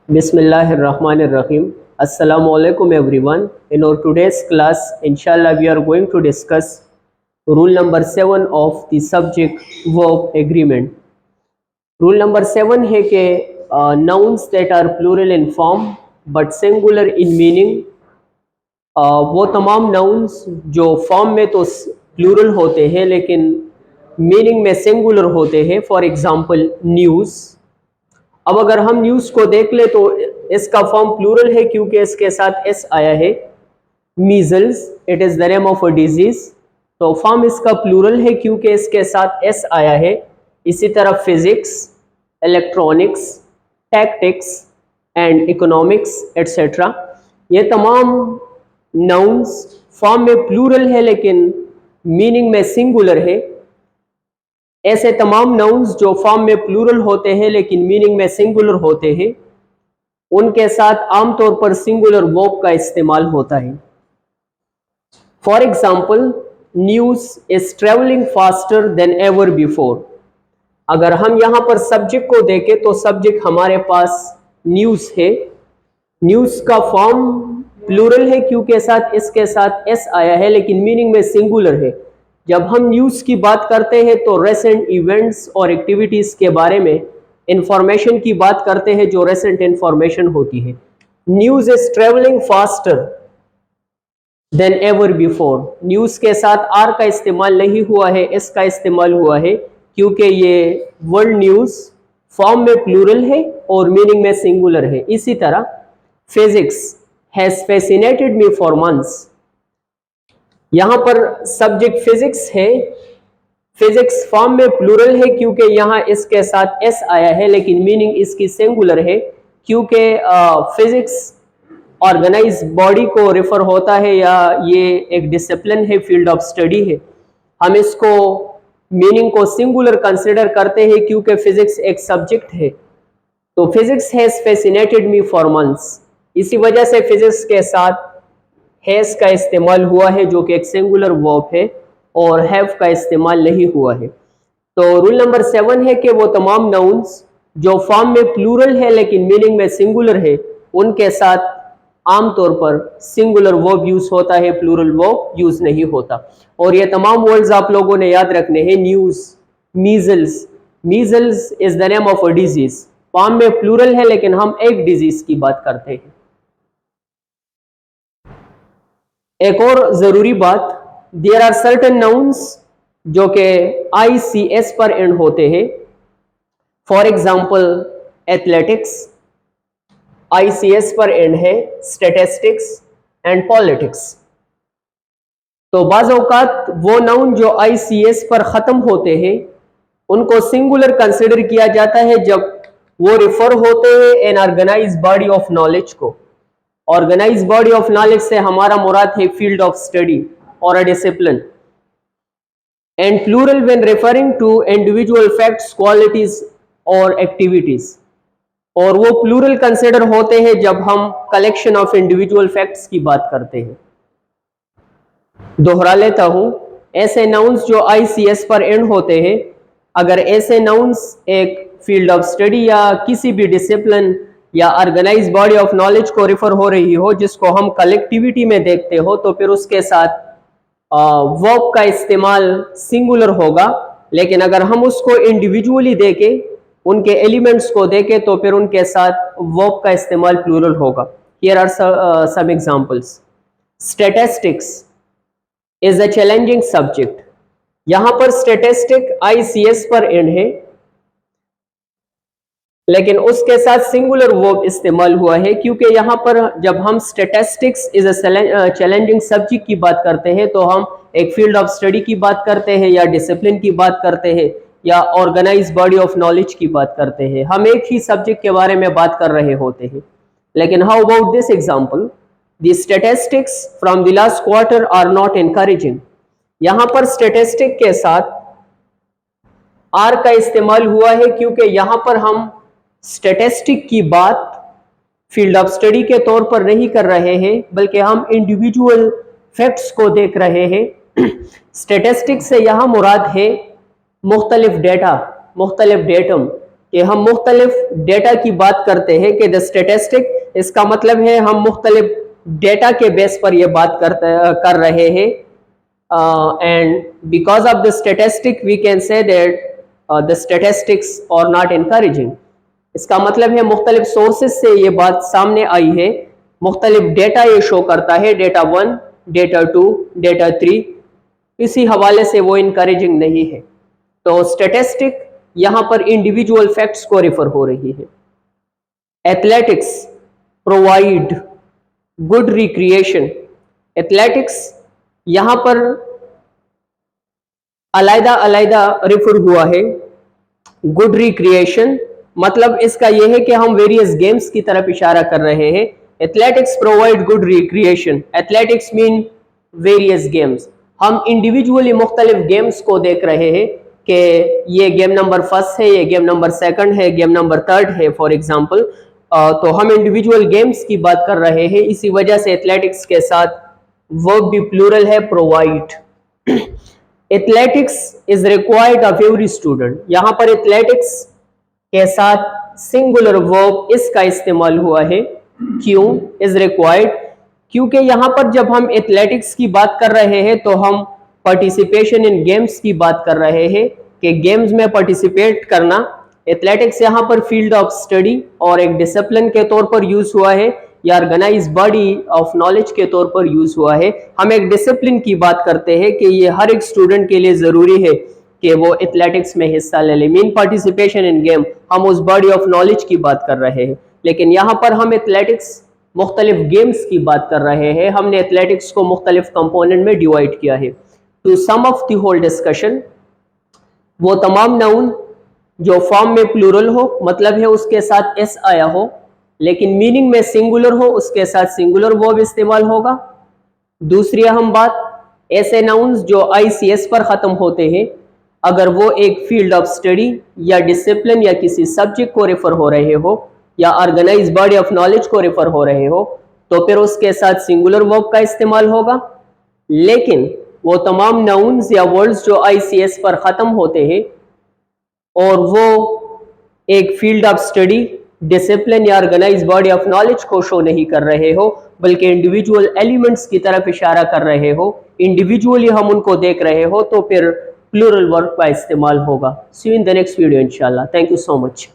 Bismillahirrahmanirrahim. Assalamu alaikum everyone. In our today's class, inshallah, we are going to discuss rule number 7 of the subject verb agreement. Rule number 7 है कि nouns that are plural in form but singular in meaning, वो तमाम nouns जो form में तो plural होते हैं लेकिन मीनिंग में सिंगुलर होते हैं. For example news. अब अगर हम न्यूज़ को देख ले तो इसका फॉर्म प्लूरल है क्योंकि इसके साथ एस आया है. Measles, it is the name of a disease, तो फॉर्म इसका प्लूरल है क्योंकि इसके साथ एस आया है. इसी तरह physics, electronics, tactics and economics etcetera, ये तमाम नाउन्स फॉर्म में प्लूरल है लेकिन मीनिंग में सिंगुलर है. ऐसे तमाम नाउन्स जो फॉर्म में प्लूरल होते हैं लेकिन मीनिंग में सिंगुलर होते हैं, उनके साथ आमतौर पर सिंगुलर वर्ब का इस्तेमाल होता है. For example, news is travelling faster than ever before. अगर हम यहाँ पर सब्जेक्ट को देखें तो सब्जेक्ट हमारे पास न्यूज़ है. न्यूज़ का फॉर्म प्लूरल है क्योंकि इसके साथ एस आया है लेकिन मीनिंग में सिंगुलर है. जब हम न्यूज़ की बात करते हैं तो रेसेंट इवेंट्स और एक्टिविटीज़ के बारे में इंफॉर्मेशन की बात करते हैं जो रेसेंट इंफॉर्मेशन होती है. News is travelling faster than ever before. News के साथ आर का इस्तेमाल नहीं हुआ है, एस का इस्तेमाल हुआ है क्योंकि ये वर्ड न्यूज़ फॉर्म में प्लूरल है और मीनिंग में सिंगुलर है. इसी तरह physics has fascinated me for months. यहाँ पर सब्जेक्ट फिजिक्स है. फिजिक्स फॉर्म में प्लूरल है क्योंकि यहाँ इसके साथ एस आया है लेकिन मीनिंग इसकी सिंगुलर है क्योंकि फिजिक्स ऑर्गेनाइज बॉडी को रेफर होता है या ये एक डिसिप्लिन है, फील्ड ऑफ स्टडी है. हम इसको मीनिंग को सिंगुलर कंसिडर करते हैं क्योंकि फिजिक्स एक सब्जेक्ट है. तो physics has fascinated me for months, इसी वजह से फिजिक्स के साथ हैज़ का इस्तेमाल हुआ है जो कि एक सिंगुलर वर्ब है और हैव का इस्तेमाल नहीं हुआ है. तो रूल नंबर 7 है कि वो तमाम नाउन्स जो फॉर्म में प्लूरल है लेकिन मीनिंग में सिंगुलर है, उनके साथ आमतौर पर सिंगुलर वर्ब यूज होता है, प्लूरल वर्ब यूज नहीं होता. और ये तमाम वर्ड्स आप लोगों ने याद रखने हैं. News, measles. Measles is the name of a disease. Form में प्लूरल है लेकिन हम एक डिजीज की बात करते हैं. एक और जरूरी बात, देयर आर सर्टेन नाउन्स जो कि ICS पर एंड होते हैं. फॉर एग्जाम्पल एथलेटिक्स ICS पर एंड है, स्टैटिस्टिक्स एंड पॉलिटिक्स. तो बाज़ औक़ात वो नाउन जो ICS पर ख़त्म होते हैं उनको सिंगुलर कंसिडर किया जाता है जब वो रिफर होते हैं an organize body of knowledge को. ऑर्गेनाइज बॉडी ऑफ नॉलेज से हमारा मुराद है फील्ड ऑफ स्टडी और a discipline. And plural when referring to individual facts, qualities और एक्टिविटीज. और वो प्लूरल कंसिडर होते हैं जब हम कलेक्शन ऑफ इंडिविजुअल फैक्ट्स की बात करते हैं. दोहरा लेता हूं, ऐसे नाउन्स जो ICS पर एंड होते हैं, अगर ऐसे नाउन्स एक फील्ड ऑफ स्टडी या किसी भी डिसिप्लिन या ऑर्गेनाइज बॉडी ऑफ नॉलेज को रिफर हो रही हो जिसको हम कलेक्टिविटी में देखते हो, तो फिर उसके साथ वर्ब का इस्तेमाल सिंगुलर होगा. लेकिन अगर हम उसको इंडिविजुअली देखें, उनके एलिमेंट्स को देखें, तो फिर उनके साथ वर्ब का इस्तेमाल प्लूरल होगा. Here are some examples. Statistics is a challenging subject. यहां पर स्टैटिस्टिक ICS पर एंड है लेकिन उसके साथ सिंगुलर वर्ब इस्तेमाल हुआ है क्योंकि यहाँ पर जब हम statistics is a challenging subject की बात करते हैं तो हम एक फील्ड ऑफ स्टडी की बात करते हैं या डिसिप्लिन की बात करते हैं या ऑर्गेनाइज बॉडी ऑफ नॉलेज की बात करते हैं. हम एक ही सब्जेक्ट के बारे में बात कर रहे होते हैं. लेकिन how about this example, the statistics from the last quarter are not encouraging. यहाँ पर स्टैटिस्टिक के साथ आर का इस्तेमाल हुआ है क्योंकि यहाँ पर हम स्टैटिस्टिक की बात फील्ड ऑफ स्टडी के तौर पर नहीं कर रहे हैं बल्कि हम इंडिविजुअल फैक्ट्स को देख रहे हैं. स्टैटिस्टिक से यहाँ मुराद है मुख्तलिफ डेटा, मुख्तलिफ डेटम कि हम मुख्तलिफ डेटा की बात करते हैं कि द स्टेटिस्टिक, इसका मतलब है हम मुख्तलिफ डेटा के बेस पर यह बात कर रहे हैं। And because of the statistic we can say that the statistics are not encouraging. इसका मतलब है मुख्तलिफ सोर्सेज से ये बात सामने आई है, मुख्तलिफ डेटा ये शो करता है, डेटा 1, डेटा 2, डेटा 3, इसी हवाले से वो इनकरेजिंग नहीं है। तो स्टेटिस्टिक यहाँ पर इंडिविजुअल फैक्ट्स को रेफर हो रही है। Athletics provide good recreation, athletics यहाँ पर अलैदा अलैदा रेफर हुआ है। गुड रिक्रिएशन मतलब इसका यह है कि हम वेरियस गेम्स की तरफ इशारा कर रहे हैं। Athletics provide good recreation, athletics mean various games. हम इंडिविजुअली मुख्तलिफ गेम्स को देख रहे हैं कि ये गेम नंबर 1 है, ये गेम नंबर 2 है, गेम नंबर 3 है फॉर एग्जांपल। तो हम इंडिविजुअल गेम्स की बात कर रहे हैं, इसी वजह से एथलेटिक्स के साथ वर्ब भी प्लूरल है, provide. Athletics is required of every student, यहाँ पर एथलेटिक्स के साथ सिंगुलर वर्ब इसका इस्तेमाल हुआ है। क्यों इज रिक्वायर्ड? क्योंकि यहाँ पर जब हम एथलेटिक्स की बात कर रहे हैं तो हम पार्टिसिपेशन इन गेम्स की बात कर रहे हैं कि गेम्स में पार्टिसिपेट करना। एथलेटिक्स यहाँ पर फील्ड ऑफ स्टडी और एक डिसिप्लिन के तौर पर यूज हुआ है या ऑर्गेनाइज बॉडी ऑफ नॉलेज के तौर पर यूज हुआ है। हम एक डिसिप्लिन की बात करते हैं कि ये हर एक स्टूडेंट के लिए जरूरी है कि वो एथलेटिक्स में हिस्सा ले ले। मीन पार्टिसिपेशन इन गेम, हम उस बॉडी ऑफ नॉलेज की बात कर रहे हैं। लेकिन यहाँ पर हम एथलेटिक्स मुख्तलिफ गेम्स की बात कर रहे हैं, हमने एथलेटिक्स को मुख्तलिफ कंपोनेंट में डिवाइड किया है। To sum of the whole discussion, वो तमाम नाउन जो फॉर्म में प्लूरल हो, मतलब है उसके साथ एस आया हो, लेकिन मीनिंग में सिंगुलर हो, उसके साथ सिंगुलर वर्ब इस्तेमाल होगा। दूसरी अहम बात, ऐसे नाउन्स जो ICS पर ख़त्म होते हैं, अगर वो एक फील्ड ऑफ स्टडी या डिसिप्लिन या किसी सब्जेक्ट को रेफर हो रहे हो या ऑर्गेनाइज बॉडी ऑफ नॉलेज को रेफर हो रहे हो, तो फिर उसके साथ सिंगुलर वर्ब का इस्तेमाल होगा। लेकिन वो तमाम नाउन्स या वर्ड्स जो ICS पर ख़त्म होते हैं और वो एक फील्ड ऑफ स्टडी, डिसिप्लिन या ऑर्गेनाइज बॉडी ऑफ नॉलेज को शो नहीं कर रहे हो, बल्कि इंडिविजुअल एलिमेंट्स की तरफ इशारा कर रहे हो, इंडिविजुअली हम उनको देख रहे हो, तो फिर प्लूरल वर्ब का इस्तेमाल होगा। See you in the next video इंशाल्लाह। Thank you so much.